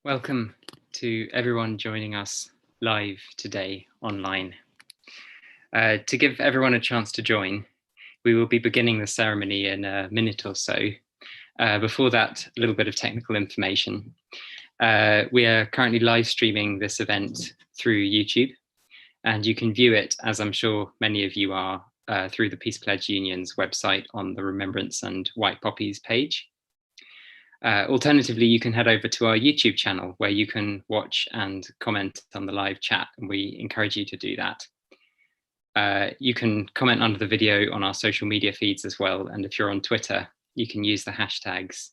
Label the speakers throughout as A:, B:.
A: Welcome to everyone joining us live today online. To give everyone a chance to join, we will be beginning the ceremony in a minute or so. Before that, a little bit of technical information. We are currently live streaming this event through YouTube, and you can view it, as I'm sure many of you are, through the Peace Pledge Union's website on the Remembrance and White Poppies page. Alternatively, you can head over to our YouTube channel where you can watch and comment on the live chat, and we encourage you to do that. You can comment under the video on our social media feeds as well, and if you're on Twitter, you can use the hashtags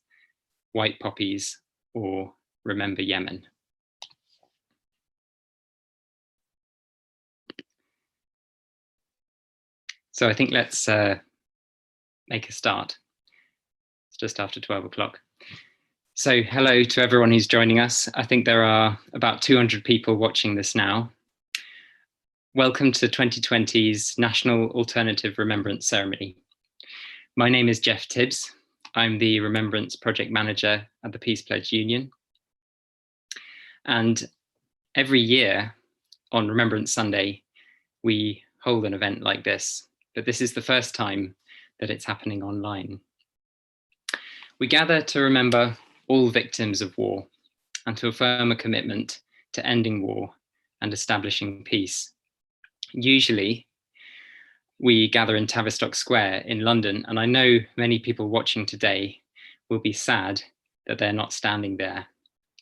A: White Poppies or Remember Yemen. So I think let's make a start. It's just after 12 o'clock. So hello to everyone who's joining us. I think there are about 200 people watching this now. Welcome to 2020's National Alternative Remembrance Ceremony. My name is Jeff Tibbs. I'm the Remembrance Project Manager at the Peace Pledge Union. And every year on Remembrance Sunday, we hold an event like this, but this is the first time that it's happening online. We gather to remember all victims of war and to affirm a commitment to ending war and establishing peace. Usually, we gather in Tavistock Square in London, and I know many people watching today will be sad that they're not standing there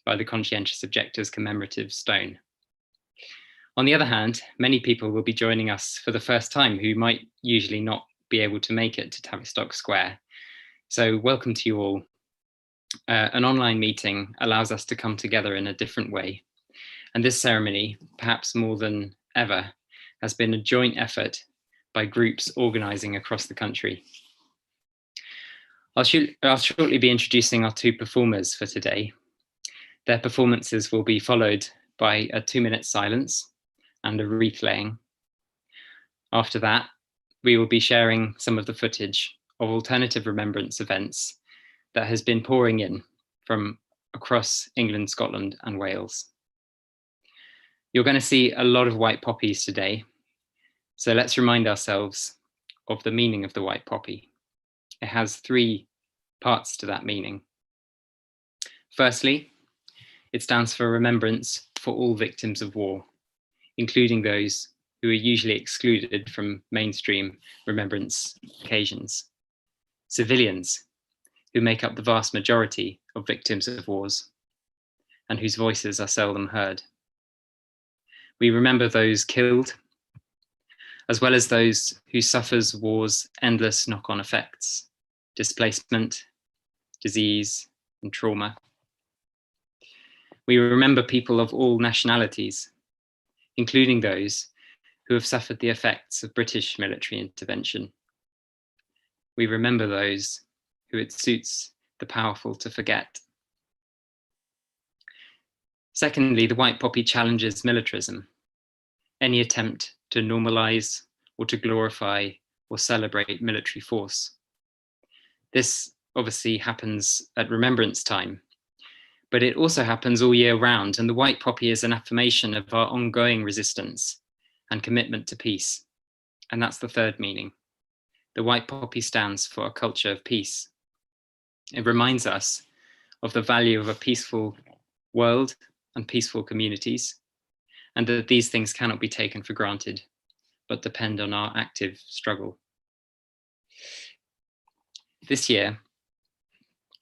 A: by the conscientious objectors' commemorative stone. On the other hand, many people will be joining us for the first time who might usually not be able to make it to Tavistock Square. So welcome to you all. An online meeting allows us to come together in a different way. And this ceremony, perhaps more than ever, has been a joint effort by groups organising across the country. I'll shortly be introducing our two performers for today. Their performances will be followed by a 2-minute silence and a wreath laying. After that, we will be sharing some of the footage of alternative remembrance events that has been pouring in from across England, Scotland, and Wales. You're going to see a lot of white poppies today, so let's remind ourselves of the meaning of the white poppy. It has 3 parts to that meaning. Firstly, it stands for remembrance for all victims of war, including those who are usually excluded from mainstream remembrance occasions. Civilians, who make up the vast majority of victims of wars and whose voices are seldom heard. We remember those killed, as well as those who suffers war's endless knock-on effects, displacement, disease, and trauma. We remember people of all nationalities, including those who have suffered the effects of British military intervention. We remember those who it suits the powerful to forget. Secondly, the white poppy challenges militarism, any attempt to normalize or to glorify or celebrate military force. This obviously happens at remembrance time, but it also happens all year round, and the white poppy is an affirmation of our ongoing resistance and commitment to peace. And that's the third meaning. The white poppy stands for a culture of peace. It reminds us of the value of a peaceful world and peaceful communities, and that these things cannot be taken for granted, but depend on our active struggle. This year,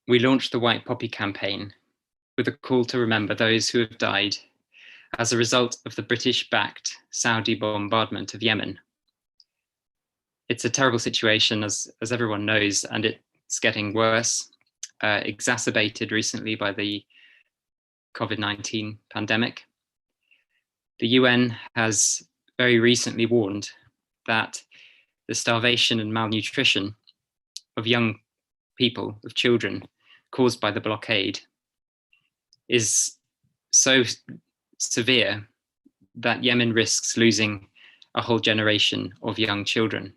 A: we launched the White Poppy campaign with a call to remember those who have died as a result of the British-backed Saudi bombardment of Yemen. It's a terrible situation, as everyone knows, and it's getting worse. Exacerbated recently by the COVID-19 pandemic. The UN has very recently warned that the starvation and malnutrition of young people, of children, caused by the blockade is so severe that Yemen risks losing a whole generation of young children.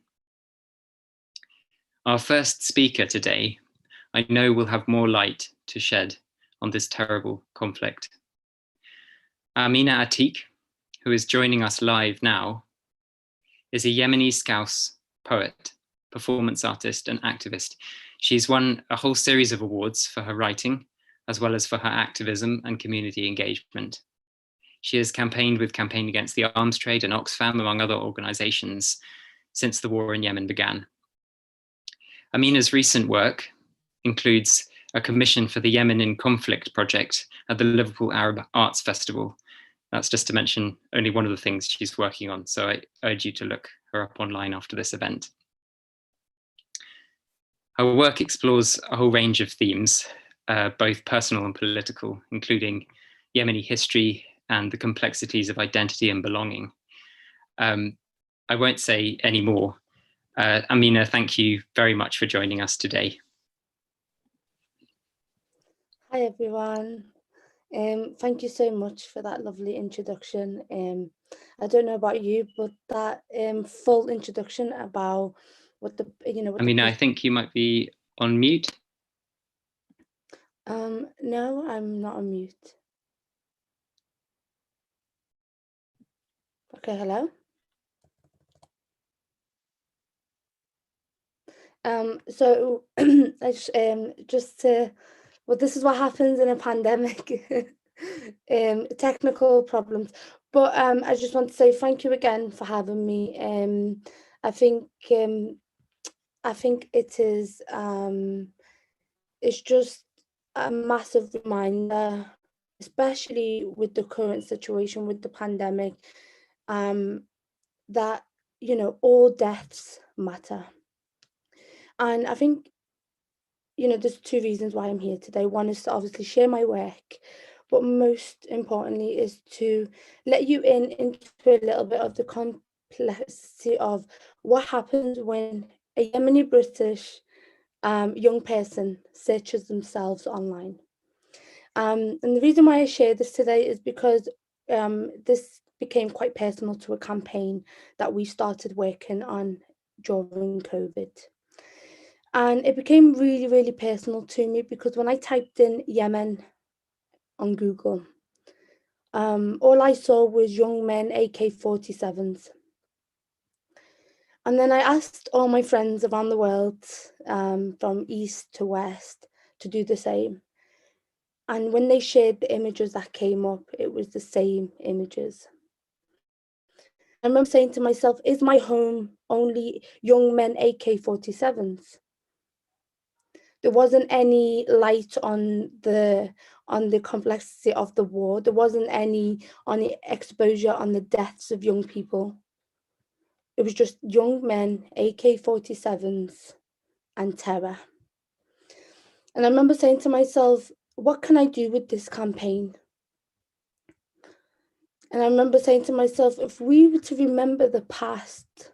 A: Our first speaker today, I know, will have more light to shed on this terrible conflict. Amina Atik, who is joining us live now, is a Yemeni Scouse poet, performance artist, and activist. She's won a whole series of awards for her writing, as well as for her activism and community engagement. She has campaigned with Campaign Against the Arms Trade and Oxfam, among other organizations, since the war in Yemen began. Amina's recent work includes a commission for the Yemen in Conflict project at the Liverpool Arab Arts Festival. That's just to mention only one of the things she's working on, so I urge you to look her up online after this event. Her work explores a whole range of themes, both personal and political, including Yemeni history and the complexities of identity and belonging. I won't say any more. Amina, thank you very much for joining us today.
B: Hi everyone. Thank you so much for that lovely introduction. I don't know about you, but that full introduction about what the
A: Amina, I think you might be on mute.
B: No, I'm not on mute. Okay, hello. So this is what happens in a pandemic. Technical problems, but I just want to say thank you again for having me. I think it is it's just a massive reminder, especially with the current situation with the pandemic, that all deaths matter. And I think there's two reasons why I'm here today. One is to obviously share my work, but most importantly is to let you into a little bit of the complexity of what happens when a Yemeni British young person searches themselves online. And the reason why I share this today is because this became quite personal to a campaign that we started working on during COVID. And it became really, really personal to me because when I typed in Yemen on Google, all I saw was young men AK-47s. And then I asked all my friends around the world, from east to west, to do the same. And when they shared the images that came up, it was the same images. I remember saying to myself, is my home only young men AK-47s? There wasn't any light on the complexity of the war. There wasn't any on the exposure on the deaths of young people. It was just young men, AK-47s, and terror. And I remember saying to myself, what can I do with this campaign? And I remember saying to myself, if we were to remember the past,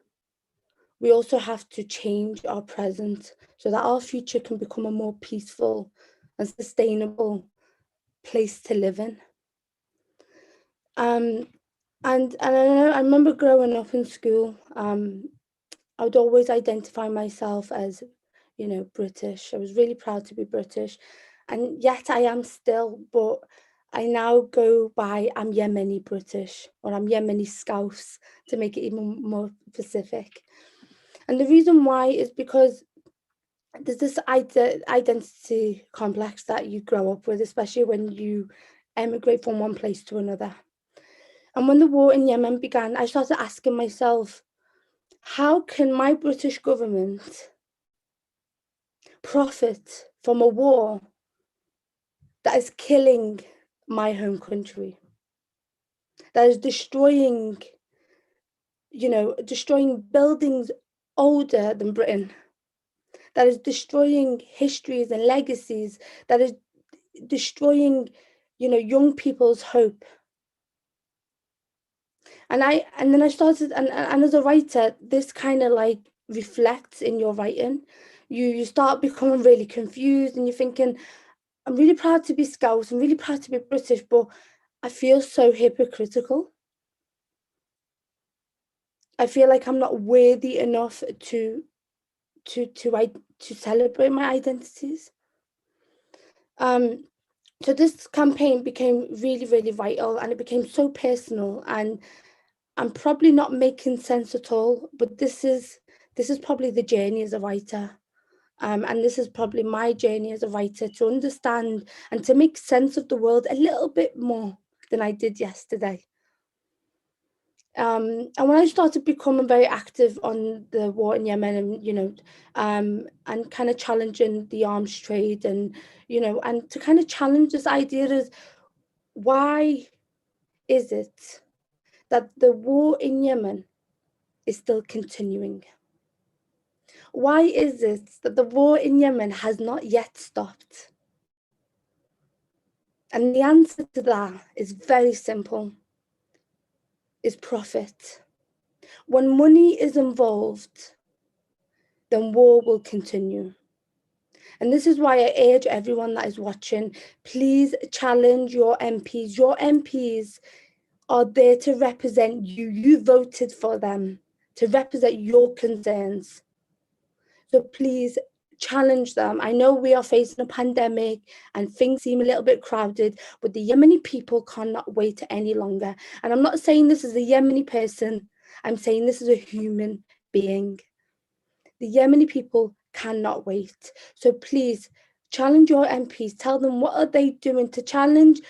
B: we also have to change our present so that our future can become a more peaceful and sustainable place to live in. And I remember growing up in school, I would always identify myself as, British. I was really proud to be British, and yet I am still, but I now go by I'm Yemeni British, or I'm Yemeni Scouse, to make it even more specific. And the reason why is because there's this identity complex that you grow up with, especially when you emigrate from one place to another. And when the war in Yemen began, I started asking myself, how can my British government profit from a war that is killing my home country, that is destroying buildings older than Britain, that is destroying histories and legacies, that is destroying, young people's hope. And then I started, and as a writer, this kind of like reflects in your writing. You start becoming really confused, and you're thinking, I'm really proud to be Scouse, I'm really proud to be British, but I feel so hypocritical. I feel like I'm not worthy enough to celebrate my identities. So this campaign became really, really vital, and it became so personal, and I'm probably not making sense at all, but this is probably the journey as a writer. And this is probably my journey as a writer, to understand and to make sense of the world a little bit more than I did yesterday. And when I started becoming very active on the war in Yemen, and and kind of challenging the arms trade, and and to kind of challenge this idea is, why is it that the war in Yemen is still continuing? Why is it that the war in Yemen has not yet stopped? And the answer to that is very simple, is profit. When money is involved, then war will continue. And this is why I urge everyone that is watching, please challenge your MPs. Your MPs are there to represent you. You voted for them to represent your concerns. So please challenge them. I know we are facing a pandemic and things seem a little bit crowded, but the Yemeni people cannot wait any longer. And I'm not saying this as a Yemeni person, I'm saying this as a human being. The Yemeni people cannot wait. So please challenge your MPs. Tell them, what are they doing to challenge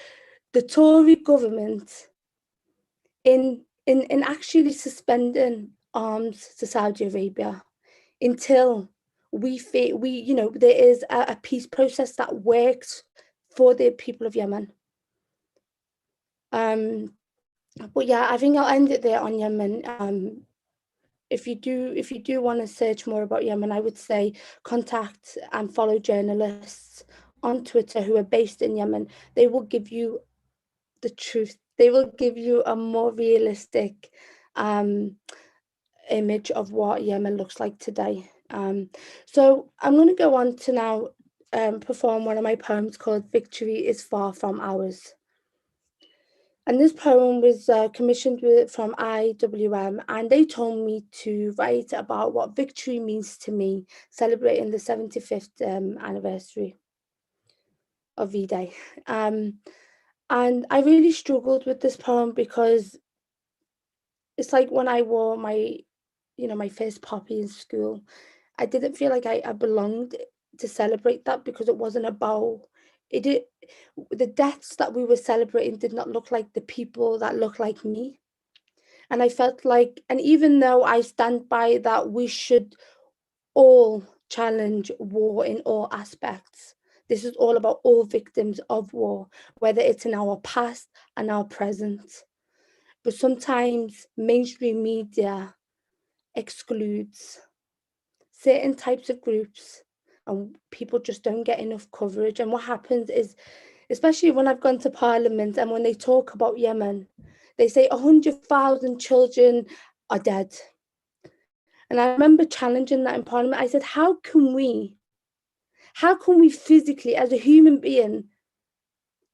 B: the Tory government in actually suspending arms to Saudi Arabia until there is a peace process that works for the people of Yemen. But yeah, I think I'll end it there on Yemen. If you do want to search more about Yemen, I would say contact and follow journalists on Twitter who are based in Yemen. They will give you the truth. They will give you a more realistic image of what Yemen looks like today. So I'm going to go on to now perform one of my poems called "Victory is Far From Ours." And this poem was commissioned from IWM, and they told me to write about what victory means to me, celebrating the 75th anniversary of V-Day. And I really struggled with this poem because it's like when I wore my first poppy in school, I didn't feel like I belonged to celebrate that, because it wasn't about it. The deaths that we were celebrating did not look like the people that look like me. And I felt like, and even though I stand by that, we should all challenge war in all aspects. This is all about all victims of war, whether it's in our past and our present. But sometimes mainstream media excludes certain types of groups, and people just don't get enough coverage. And what happens is, especially when I've gone to Parliament and when they talk about Yemen, they say 100,000 children are dead. And I remember challenging that in Parliament. I said, how can we physically, as a human being,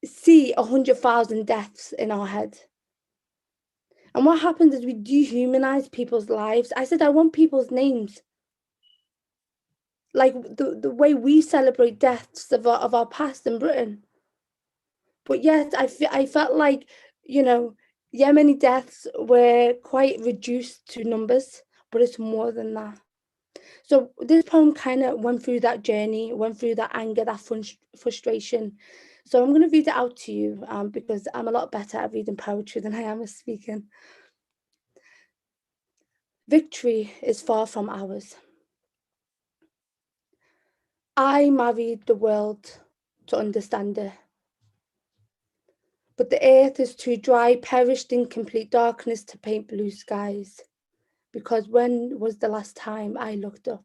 B: see 100,000 deaths in our head? And what happens is we dehumanize people's lives. I said, I want people's names. Like the way we celebrate deaths of our past in Britain. But yet I felt like, Yemeni deaths were quite reduced to numbers, but it's more than that. So this poem kind of went through that journey, went through that anger, that frustration. So I'm going to read it out to you because I'm a lot better at reading poetry than I am at speaking. Victory is far from ours. I married the world to understand it. But the earth is too dry, perished in complete darkness to paint blue skies. Because when was the last time I looked up?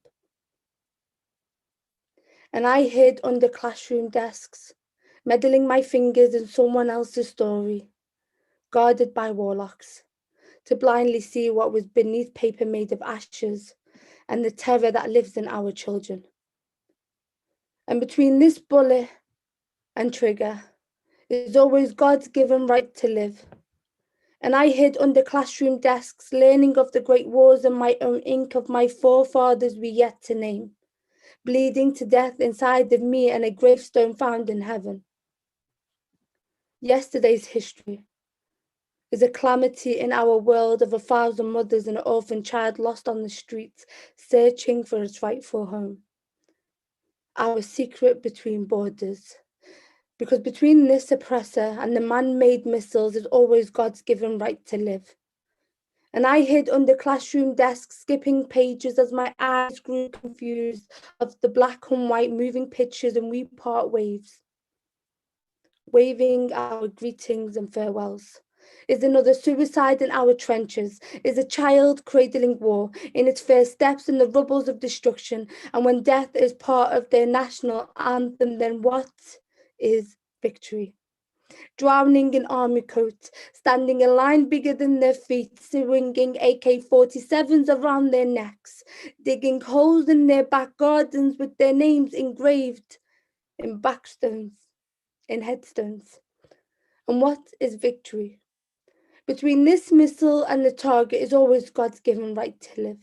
B: And I hid under classroom desks, meddling my fingers in someone else's story, guarded by warlocks, to blindly see what was beneath paper made of ashes and the terror that lives in our children. And between this bullet and trigger is always God's given right to live. And I hid under classroom desks, learning of the great wars in my own ink of my forefathers we yet to name, bleeding to death inside of me and a gravestone found in heaven. Yesterday's history is a calamity in our world of 1,000 mothers and an orphan child lost on the streets, searching for its rightful home. Our secret between borders. Because between this oppressor and the man-made missiles is always God's given right to live. And I hid under classroom desks, skipping pages as my eyes grew confused of the black and white moving pictures and we part waves. Waving our greetings and farewells. Is another suicide in our trenches? Is a child cradling war in its first steps in the rubbles of destruction? And when death is part of their national anthem, then what is victory? Drowning in army coats, standing in line bigger than their feet, swinging AK-47s around their necks, digging holes in their back gardens with their names engraved in backstones, in headstones. And what is victory? Between this missile and the target is always God's given right to live.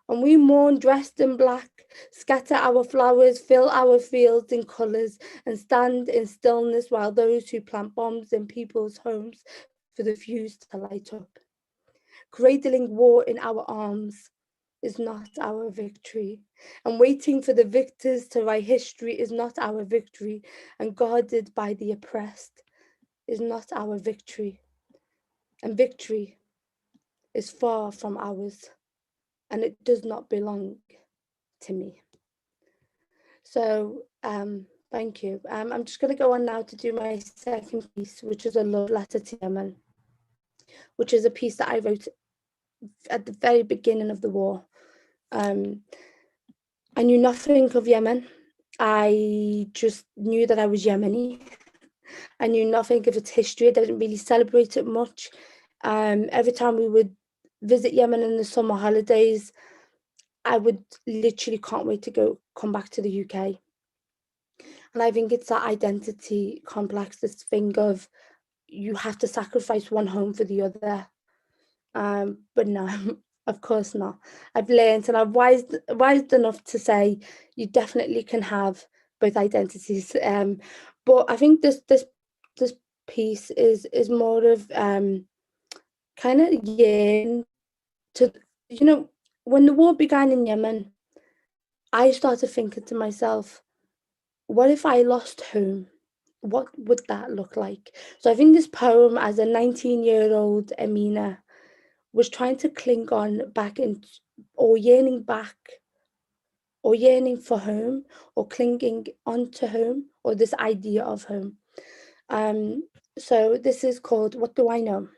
B: And we mourn dressed in black, scatter our flowers, fill our fields in colours, and stand in stillness while those who plant bombs in people's homes for the fuse to light up. Cradling war in our arms is not our victory, and waiting for the victors to write history is not our victory, and guarded by the oppressed is not our victory. And victory is far from ours, and it does not belong to me. So thank you. I'm just going to go on now to do my second piece, which is a love letter to Yemen, which is a piece that I wrote at the very beginning of the war. I knew nothing of Yemen. I just knew that I was Yemeni. I knew nothing of its history. I didn't really celebrate it much. Every time we would visit Yemen in the summer holidays, I would literally can't wait to come back to the UK. And I think it's that identity complex, this thing of you have to sacrifice one home for the other. But no, of course not. I've learned and I've wised enough to say you definitely can have both identities. But I think this piece is more of kind of yearning to, when the war began in Yemen, I started thinking to myself, what if I lost home? What would that look like? So I think this poem, as a 19-year-old Amina, was trying to cling on back or yearning back, or yearning for home, or clinging onto home, or this idea of home. So this is called What Do I Know?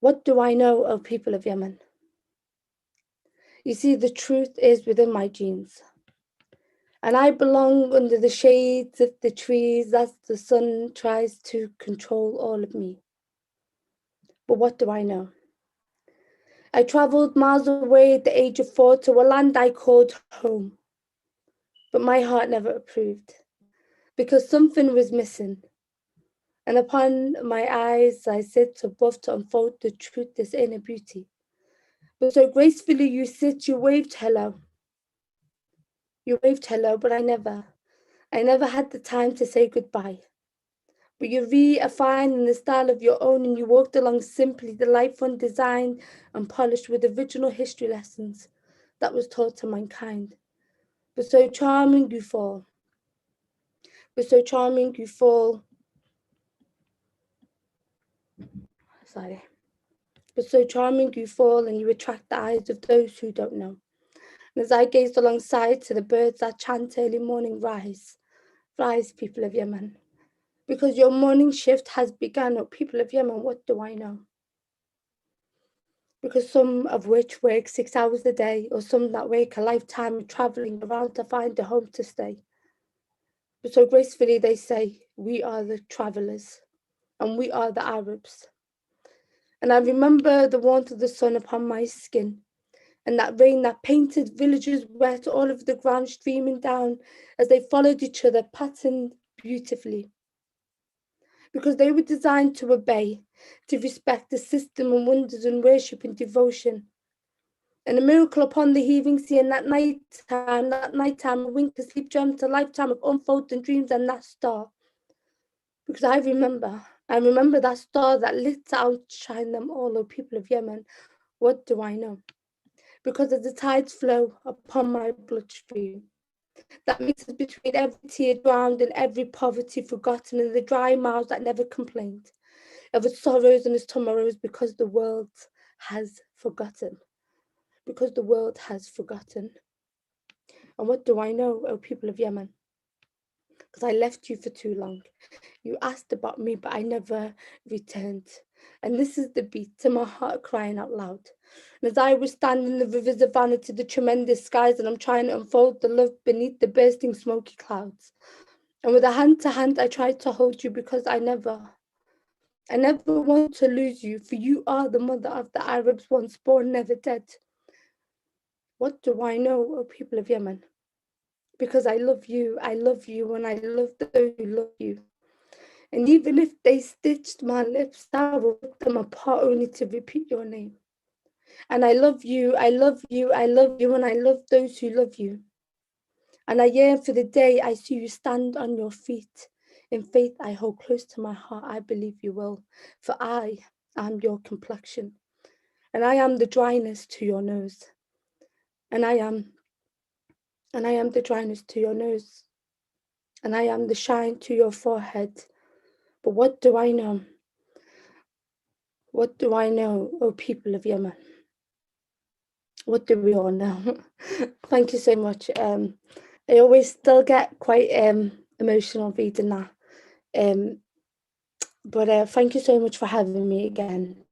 B: What do I know of people of Yemen? You see, the truth is within my genes. And I belong under the shades of the trees as the sun tries to control all of me. But what do I know? I travelled miles away at the age of 4 to a land I called home. But my heart never approved, because something was missing. And upon my eyes I sit above to unfold the truth, this inner beauty. But so gracefully you sit, you waved hello. You waved hello, but I never had the time to say goodbye. But you reaffined in the style of your own, and you walked along simply, the life one designed and polished with original history lessons that was taught to mankind. But so charming you fall. But so charming you fall. Sorry. But so charming you fall, and you attract the eyes of those who don't know. And as I gazed alongside to the birds that chant early morning, rise, rise, people of Yemen. Because your morning shift has begun, oh people of Yemen, what do I know? Because some of which work 6 hours a day, or some that work a lifetime travelling around to find a home to stay. But so gracefully they say, we are the travellers, and we are the Arabs. And I remember the warmth of the sun upon my skin, and that rain that painted villages wet, all of the ground streaming down as they followed each other, patterned beautifully. Because they were designed to obey, to respect the system and wonders and worship and devotion. And a miracle upon the heaving sea, and that night time, a wink to sleep, dreamt a lifetime of unfolding dreams and that star. Because I remember that star that lit to outshine them all, O people of Yemen. What do I know? Because as the tides flow upon my bloodstream, that mixes between every tear drowned and every poverty forgotten, and the dry mouths that never complained of its sorrows and its tomorrows, because the world has forgotten. Because the world has forgotten. And what do I know, O people of Yemen? Because I left you for too long. You asked about me, but I never returned. And this is the beat to my heart crying out loud. And as I was standing in the rivers of vanity, the tremendous skies, and I'm trying to unfold the love beneath the bursting smoky clouds. And with a hand to hand, I tried to hold you, because I never want to lose you, for you are the mother of the Arabs once born, never dead. What do I know, O people of Yemen? Because I love you, and I love those who love you. And even if they stitched my lips, I will rip them apart only to repeat your name. And I love you, and I love those who love you. And I yearn for the day I see you stand on your feet. In faith I hold close to my heart, I believe you will. For I am your complexion, and I am the dryness to your nose. And I am the dryness to your nose. And I am the shine to your forehead. But what do I know? What do I know, O people of Yemen? What do we all know? Thank you so much. I always still get quite emotional reading that. But thank you so much for having me again.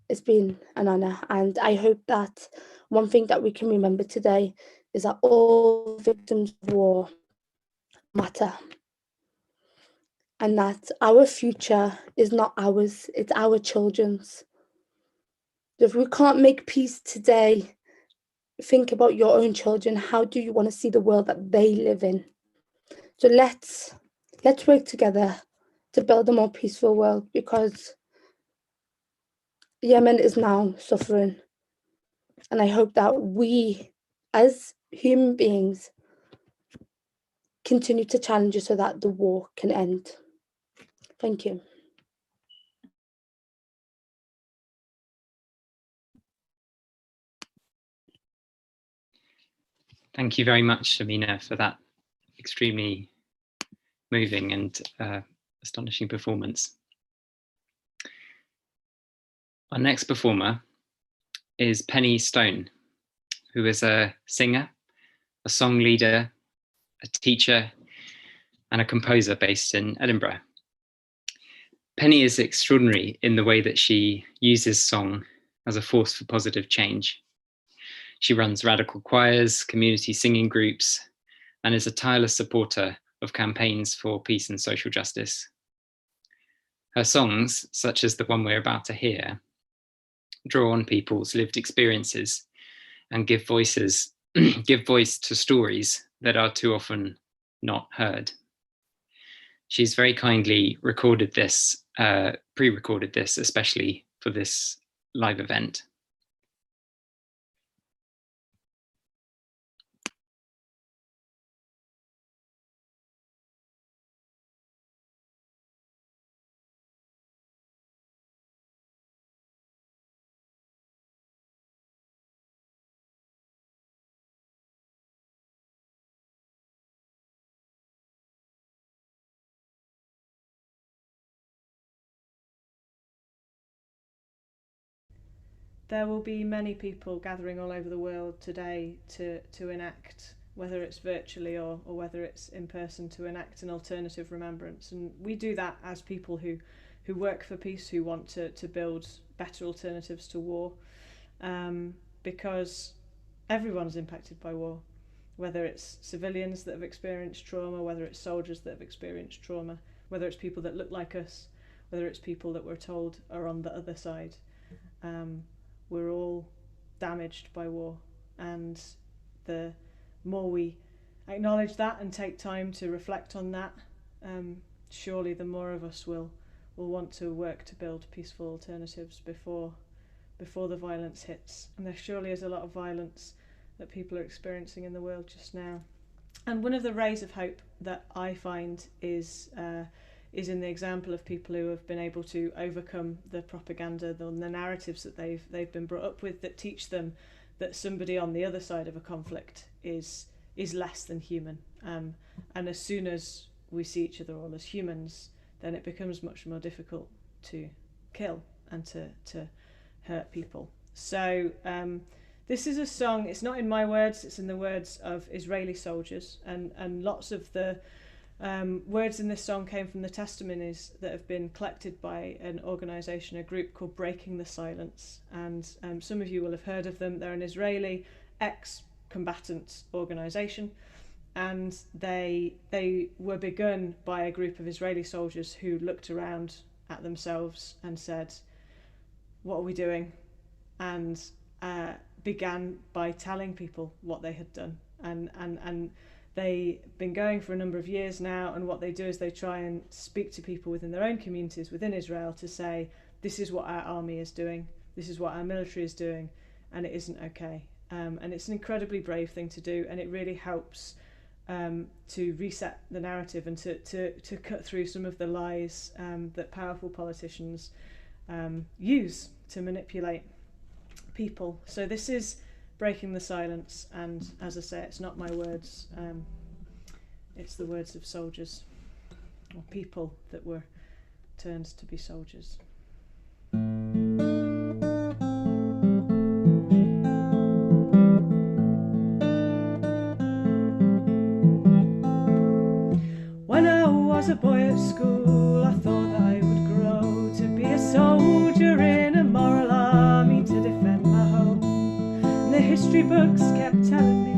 B: It's been an honour, and I hope that one thing that we can remember today is that all victims of war matter, and that our future is not ours, it's our children's. If we can't make peace today, think about your own children. How do you want to see the world that they live in? So let's work together to build a more peaceful world, because Yemen is now suffering, and I hope that we as human beings continue to challenge it so that the war can end. Thank you.
A: Thank you very much, Amina, for that extremely moving and astonishing performance. Our next performer is Penny Stone, who is a singer, a song leader, a teacher, and a composer based in Edinburgh. Penny is extraordinary in the way that she uses song as a force for positive change. She runs radical choirs, community singing groups, and is a tireless supporter of campaigns for peace and social justice. Her songs, such as the one we're about to hear, draw on people's lived experiences and give voice to stories that are too often not heard. She's very kindly recorded this, pre-recorded this, especially for this live event.
C: There will be many people gathering all over the world today to enact, whether it's virtually or whether it's in person, to enact an alternative remembrance. And we do that as people who work for peace, who want to build better alternatives to war, because everyone's impacted by war, whether it's civilians that have experienced trauma, whether it's soldiers that have experienced trauma, whether it's people that look like us, whether it's people that we're told are on the other side. We're all damaged by war, and the more we acknowledge that and take time to reflect on that, surely the more of us will want to work to build peaceful alternatives before the violence hits. And there surely is a lot of violence that people are experiencing in the world just now. And one of the rays of hope that I find is is in the example of people who have been able to overcome the propaganda, the narratives that they've been brought up with, that teach them that somebody on the other side of a conflict is less than human. And as soon as we see each other all as humans, then it becomes much more difficult to kill and to hurt people. So this is a song, it's not in my words, it's in the words of Israeli soldiers, and lots of the words in this song came from the testimonies that have been collected by an organisation, a group called Breaking the Silence, and some of you will have heard of them. They're an Israeli ex-combatant organisation, and they were begun by a group of Israeli soldiers who looked around at themselves and said, what are we doing? And began by telling people what they had done, and they've been going for a number of years now, and what they do is they try and speak to people within their own communities within Israel to say, this is what our army is doing, this is what our military is doing, and it isn't okay. And it's an incredibly brave thing to do, and it really helps to reset the narrative and to cut through some of the lies that powerful politicians use to manipulate people. So this is Breaking the Silence, and as I say, it's not my words, it's the words of soldiers, or people that were turned to be soldiers. When I was a boy at school, I thought that I would grow to be a soldier in a moral army to defend my home. And the history books kept telling me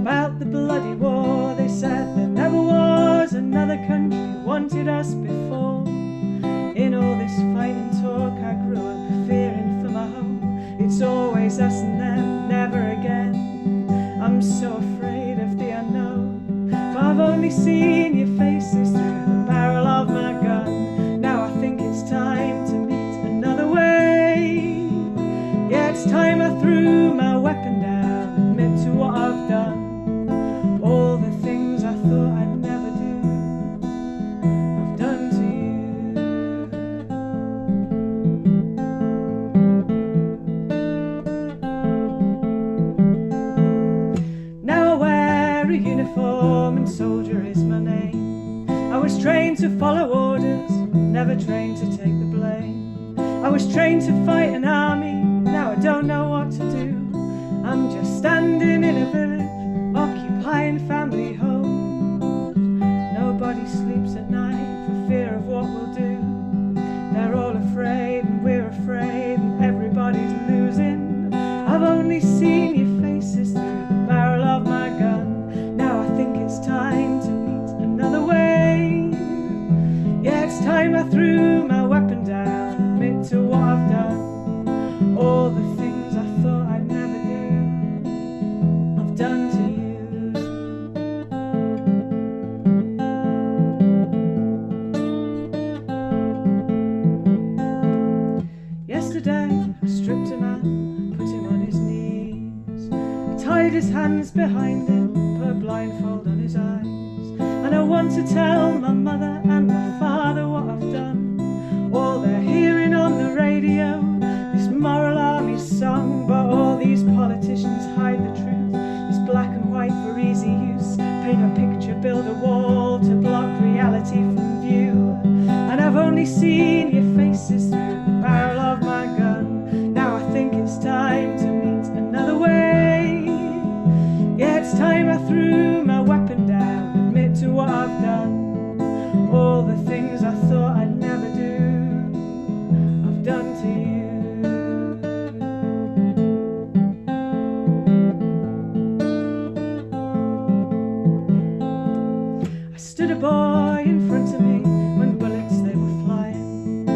C: about the bloody war. They said there never was another country wanted us before. In all this fighting talk, I grew up fearing for my home. It's always us and them, never again. I'm so afraid of the unknown, for I've only seen your faces through the barrel of my gun. Now I think it's time to meet another way. Yeah, it's time I threw my weapon down, admit to what I've done. All the things I thought I'd never do, I've done to you. Now I wear a uniform and soldier is my name. I was trained to follow orders, never trained to take the blame. I was trained to fight an army, now I don't know what to do. I'm just standing in a village, occupying family homes. Nobody sleeps at night for fear of what we'll do. They're all afraid and we're afraid and everybody's losing. I've only seen your faces through the barrel of my gun. Now I think it's time to meet another way. Yeah, it's time I threw my weapon down, admit to what I've done. All the things I thought I'd never do, I've done to you. Yesterday I stripped a man, put him on his knees. I tied his hands behind him, put a blindfold on his eyes. And I want to tell my mother and my father what I've done. All they're hearing on the radio, this moral army song, but all these politicians hide the truth. It's black and white for easy use, paint a picture, build a wall to block reality from view. And I've only seen your faces through the barrel of my gun. Now I think it's time to meet another way. Yeah, it's time I threw my weapon down, admit to what I've done. All the things I thought I'd never do, I've done to you. I stood a boy in front of me when bullets they were flying.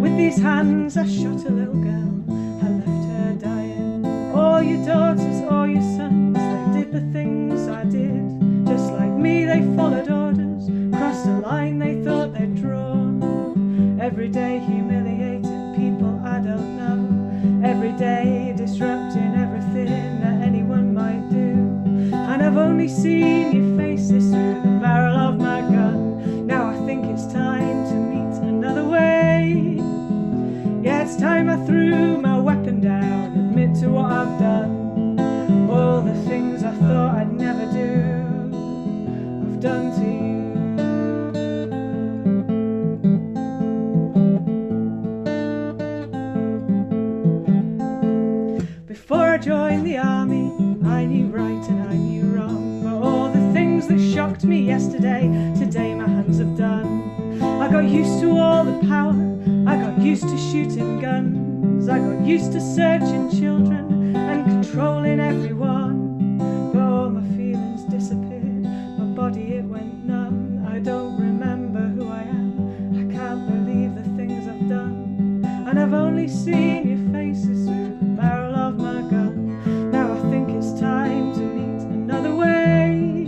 C: With these hands I shot a little girl, I left her dying. All your daughters, all your sons, they did the things I did. Just like me, they followed orders, crossed a line they thought they'd drawn. Every day humiliating people I don't know, every day disrupting everything that anyone might do. And I've only seen your faces through the barrel of my gun. Now I think it's time to it's time I threw my weapon down, admit to what I've done. All the things I thought I'd never do, I've done to you. Before I joined the army, I knew right and I knew wrong, but all the things that shocked me yesterday, today my hands have done. I got used to all the power, I got used to shooting guns, I got used to searching children and controlling everyone. But all my feelings disappeared, my body it went numb. I don't remember who I am, I can't believe the things I've done. And I've only seen your faces through the barrel of my gun. Now I think it's time to meet another way.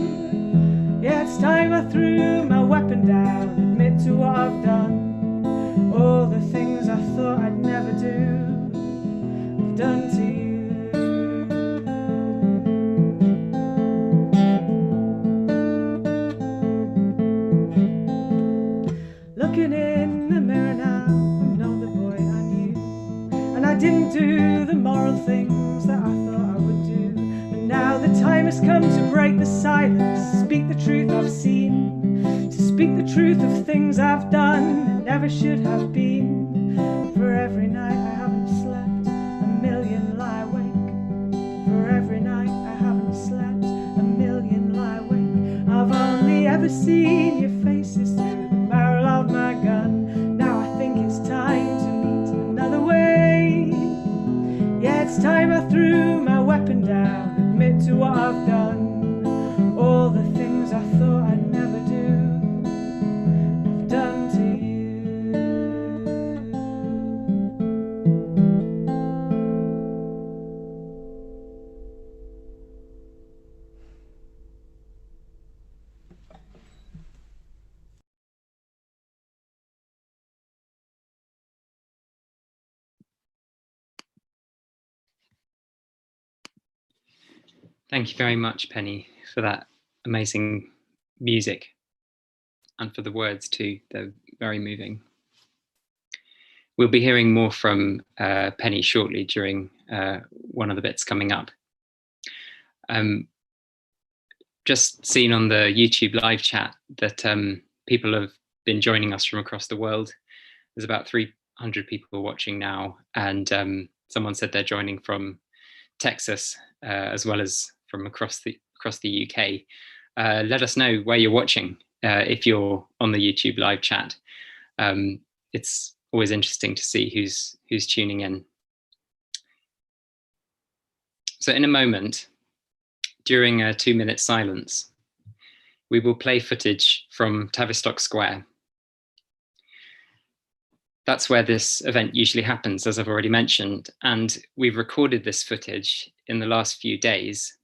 C: Yeah, it's time I threw my weapon down, admit to what I've done. All the things I thought I'd never do, I've done to you. Looking in the mirror now, I'm not the boy I knew, and I didn't do the moral things that I thought I would do. And now the time has come to break the silence, speak the truth I've seen, to speak the truth of things I've done and never should have been. For every night I haven't slept, a million lie awake. For every night I haven't slept, a million lie awake. I've only ever seen your faces through the barrel of my gun. Now I think it's time to meet another way. Yeah, it's time I threw my weapon down, admit to what I've done. All the things I thought I'd never do, I've done to you.
A: Thank you very much, Penny, for that amazing music and for the words too. They're very moving. We'll be hearing more from Penny shortly during one of the bits coming up. Just seen on the YouTube live chat that people have been joining us from across the world. There's about 300 people watching now, and someone said they're joining from Texas as well as from across the UK. Let us know where you're watching if you're on the YouTube live chat. It's always interesting to see who's tuning in. So in a moment, during a 2-minute silence, we will play footage from Tavistock Square. That's where this event usually happens, as I've already mentioned, and we've recorded this footage in the last few days,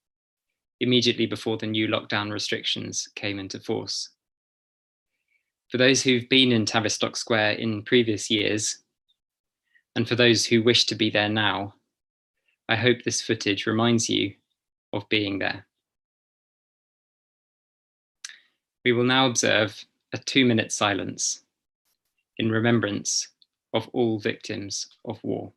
A: immediately before the new lockdown restrictions came into force. For those who've been in Tavistock Square in previous years, and for those who wish to be there now, I hope this footage reminds you of being there. We will now observe a 2-minute silence in remembrance of all victims of war.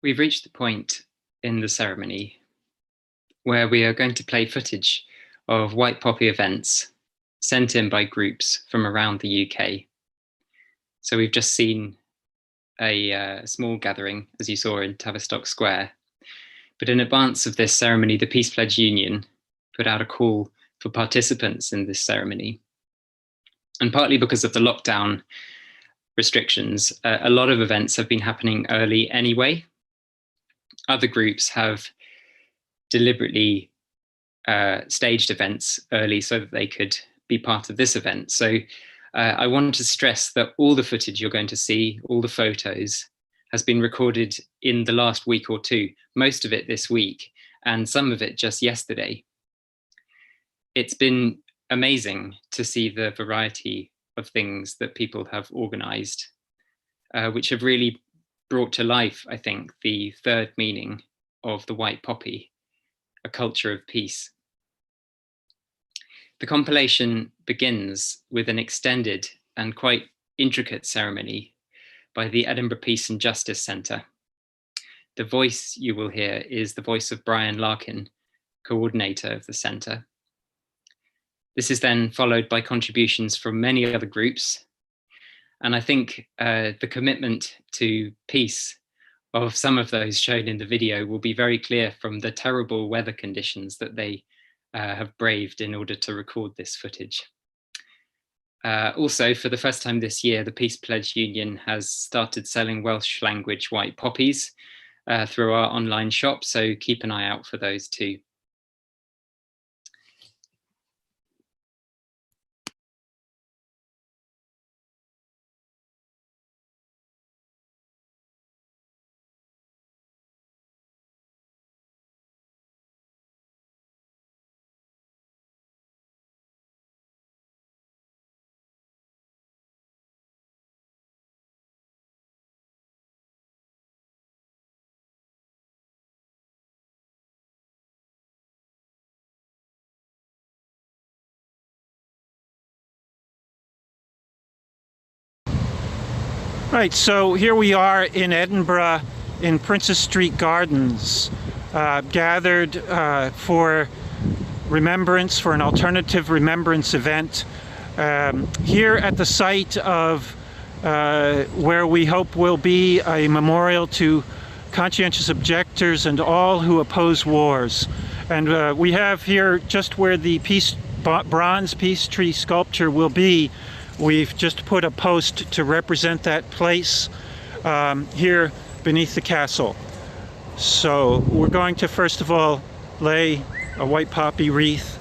A: we've reached the point in the ceremony where we are going to play footage of white poppy events sent in by groups from around the UK. So we've just seen a small gathering, as you saw in Tavistock Square. But in advance of this ceremony, the Peace Pledge Union put out a call for participants in this ceremony. And partly because of the lockdown restrictions, a lot of events have been happening early anyway. Other groups have deliberately staged events early so that they could be part of this event. So I want to stress that all the footage you're going to see, all the photos, has been recorded in the last week or two, most of it this week, and some of it just yesterday. It's been amazing to see the variety of things that people have organised, which have really brought to life, I think, the third meaning of the white poppy, a culture of peace. The compilation begins with an extended and quite intricate ceremony by the Edinburgh Peace and Justice Centre. The voice you will hear is the voice of Brian Larkin, coordinator of the centre. This is then followed by contributions from many other groups. And I think the commitment to peace of some of those shown in the video will be very clear from the terrible weather conditions that they have braved in order to record this footage. Also, for the first time this year, the Peace Pledge Union has started selling Welsh language white poppies through our online shop, so keep an eye out for those too.
D: Right, so here we are in Edinburgh in Princess Street Gardens, gathered for Remembrance, for an alternative Remembrance event. Here at the site of where we hope will be a memorial to conscientious objectors and all who oppose wars. And we have here, just where the bronze peace tree sculpture will be, we've just put a post to represent that place here beneath the castle. So we're going to first of all lay a white poppy wreath.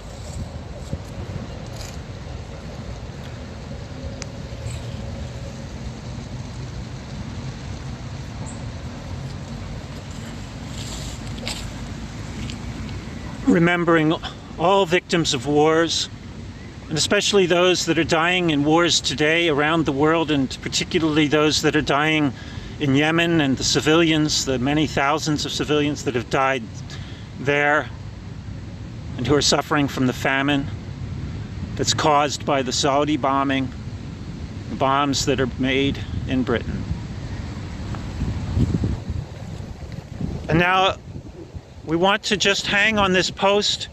D: Remembering all victims of wars, and especially those that are dying in wars today around the world, and particularly those that are dying in Yemen, and the civilians, the many thousands of civilians that have died there and who are suffering from the famine that's caused by the Saudi bombing, the bombs that are made in Britain. And now we want to just hang on this post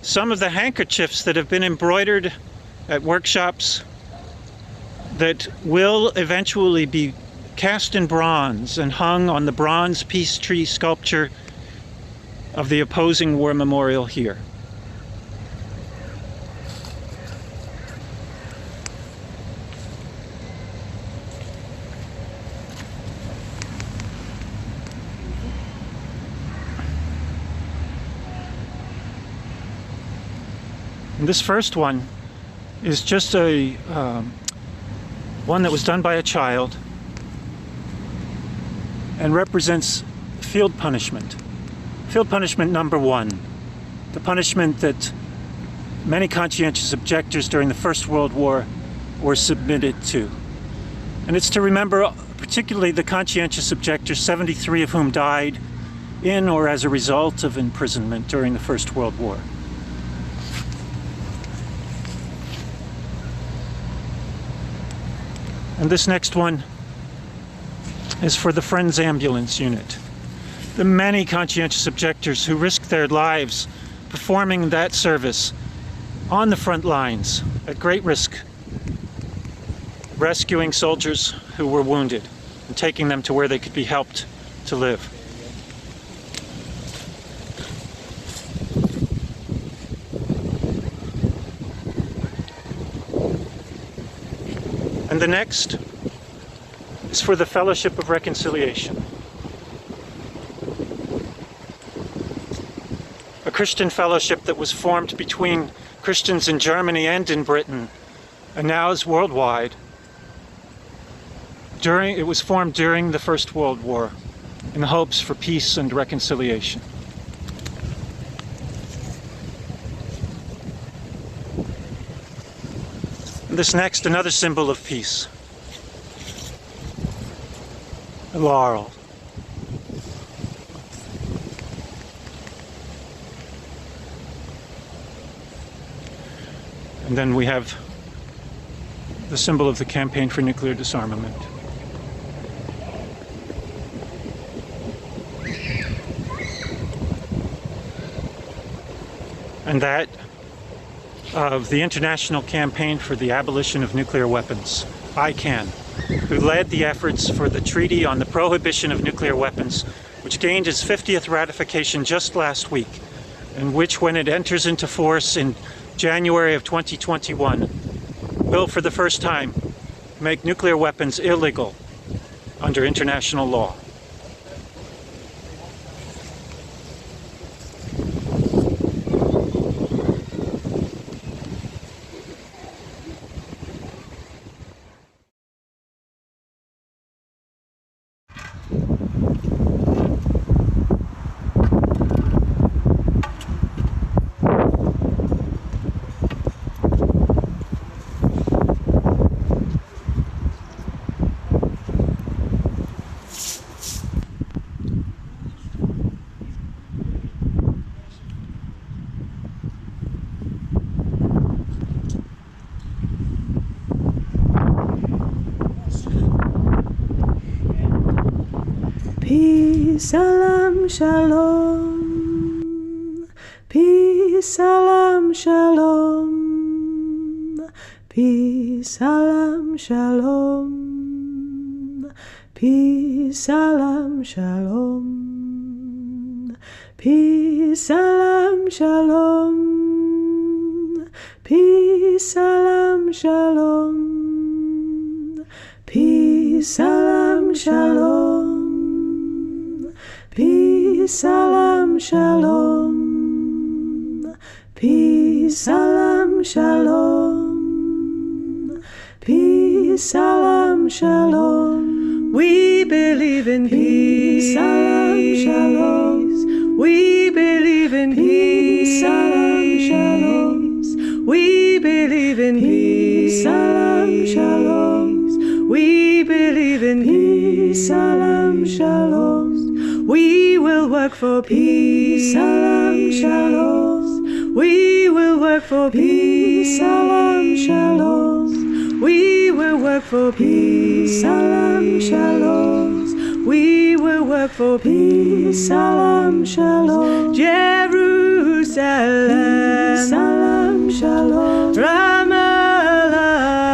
D: some of the handkerchiefs that have been embroidered at workshops that will eventually be cast in bronze and hung on the bronze peace tree sculpture of the opposing war memorial here. And this first one is just a one that was done by a child and represents field punishment. Field punishment number 1, the punishment that many conscientious objectors during the First World War were submitted to. And it's to remember particularly the conscientious objectors, 73 of whom died in or as a result of imprisonment during the First World War. And this next one is for the Friends Ambulance Unit. the many conscientious objectors who risked their lives performing that service on the front lines at great risk, rescuing soldiers who were wounded and taking them to where they could be helped to live. And the next is for the Fellowship of Reconciliation, a Christian fellowship that was formed between Christians in Germany and in Britain, and now is worldwide. It was formed during the First World War in the hopes for peace and reconciliation. And this next, another symbol of peace. A laurel. And then we have the symbol of the campaign for nuclear disarmament. And that of the international campaign for the abolition of nuclear weapons, ICAN, who led the efforts for the Treaty on the Prohibition of Nuclear Weapons, which gained its 50th ratification just last week, and which, when it enters into force in January of 2021, will for the first time make nuclear weapons illegal under international law.
C: Peace, salam, shalom. Peace, salam, shalom. Peace, salam, shalom. Peace, salam, shalom. Peace, salam, shalom. Peace, salam, shalom. Peace, salam, shalom. Peace, salam, shalom. Peace, salam, shalom. Peace, salam, shalom. We believe in peace, salam, shalom. We believe in peace, salam, shalom. We believe in peace, salam, shalom. We believe in peace, salam, shalom. We will work for peace, salam, shalom. We will work for peace, salam, shalom. We will work for peace, salam, shalom. We will work for peace, salam, shalom. Jerusalem, peace, salam, shalom. Ramallah,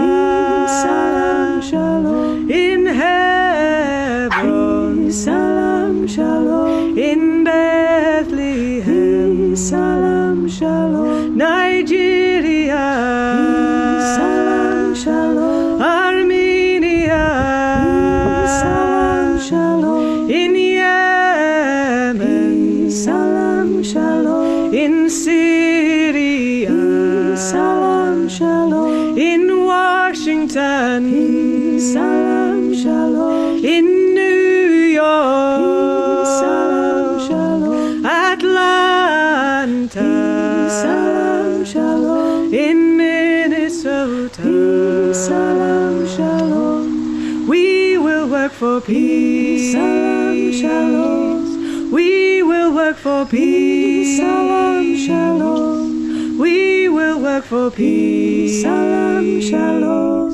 C: peace, salam, shalom. In Hebron, peace, salam, shalom. In Bethlehem, peace, salam, shalom. Nigeria, peace, salam, shalom. Armenia, peace, salam, shalom. In Yemen, peace, salam, shalom. In Syria, peace, salam, shalom. In Washington, peace, salam, shalom. In New York, peace, salam, shalom. Atlanta, peace, salam, shalom. In Minnesota, peace, salam, shalom. We will work for peace, salam, shalom. We will work for peace, salam, shalom. We will work for peace, salam, shalom.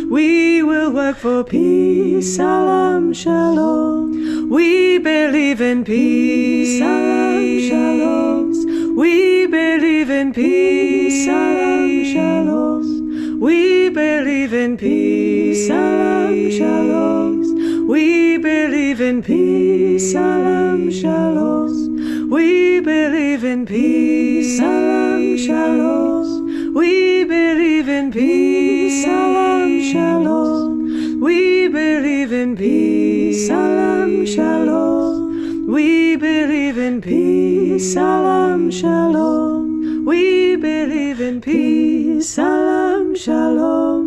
C: We will work for peace, salam, shalom. We believe in peace. Salam, shalom. We believe in peace. Salam, shalom. We believe in peace. Salam, shalom. We believe in peace. Salam, shalom. We believe in peace. Salam, shalom. We believe in peace. Salam, shalom. We believe in peace. Salam, shalom. We believe in peace. Salam, shalom. We believe in peace. Salam, shalom.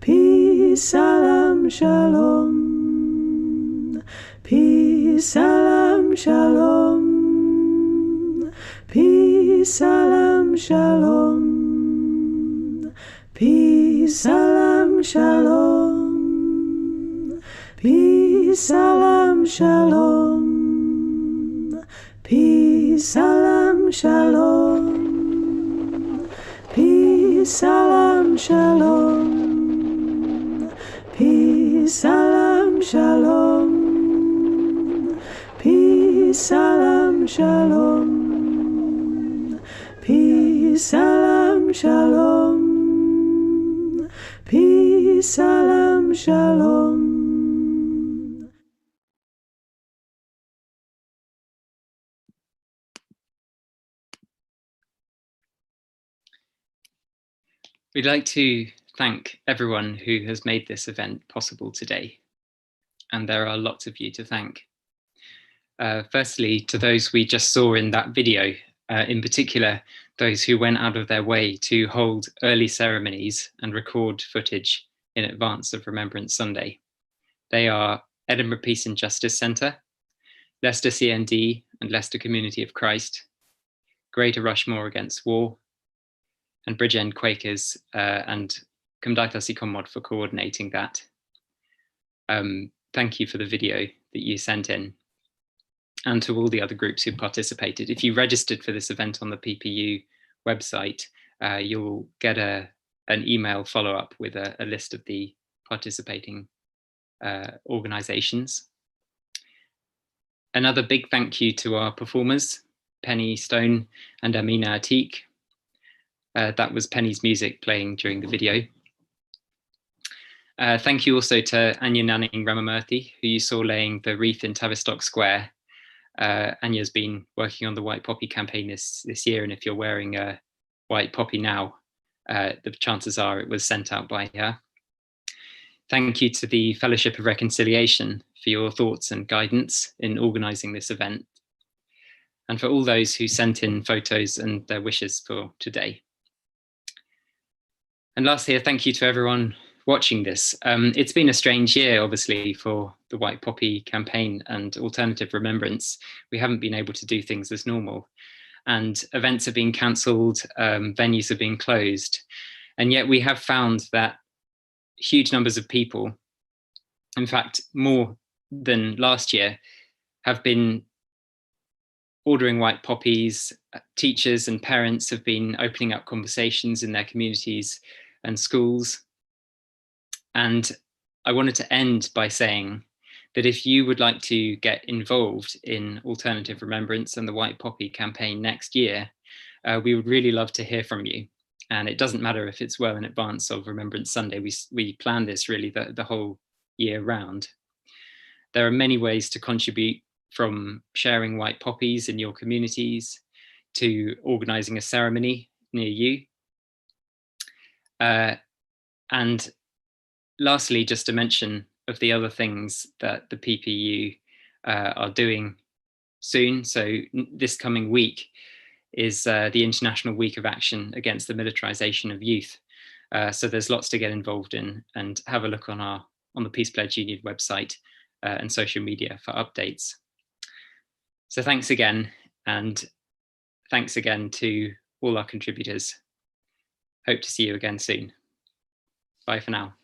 C: Peace, salam, shalom. Peace, salam, shalom. Peace, salam, shalom. Peace, salam, shalom. Peace, salam, shalom. Peace, salam, shalom. Peace, salam, shalom. Peace, salam, shalom. Peace, salam, shalom. Peace, salam, shalom. Peace, salam, shalom.
A: We'd like to thank everyone who has made this event possible today. And there are lots of you to thank. Firstly, to those we just saw in that video, in particular, those who went out of their way to hold early ceremonies and record footage in advance of Remembrance Sunday. They are Edinburgh Peace and Justice Centre, Leicester CND and Leicester Community of Christ, Greater Rushmoor Against War, and Bridgend Quakers and Cymdeithas y Cymod for coordinating that. Thank you for the video that you sent in, and to all the other groups who participated. If you registered for this event on the PPU website, you'll get an email follow-up with a list of the participating organisations. Another big thank you to our performers, Penny Stone and Amina Atik. That was Penny's music playing during the video. Thank you also to Anya Nanning Ramamurthy, who you saw laying the wreath in Tavistock Square. Anya's been working on the White Poppy campaign this year, and if you're wearing a white poppy now, the chances are it was sent out by her. Thank you to the Fellowship of Reconciliation for your thoughts and guidance in organising this event, and for all those who sent in photos and their wishes for today. And lastly, a thank you to everyone watching this. It's been a strange year, obviously, for the White Poppy campaign and alternative remembrance. We haven't been able to do things as normal, and events have been cancelled, venues have been closed. And yet we have found that huge numbers of people, in fact, more than last year, have been ordering white poppies. Teachers and parents have been opening up conversations in their communities and schools. And I wanted to end by saying that if you would like to get involved in alternative remembrance and the White Poppy campaign next year, we would really love to hear from you. And it doesn't matter if it's well in advance of Remembrance Sunday. We plan this really the whole year round. There are many ways to contribute, from sharing white poppies in your communities to organising a ceremony near you. And lastly, just a mention of the other things that the PPU are doing soon. So this coming week is the International Week of Action Against the Militarisation of Youth. So there's lots to get involved in, and have a look on the Peace Pledge Union website and social media for updates. So thanks again, and thanks again to all our contributors. Hope to see you again soon. Bye for now.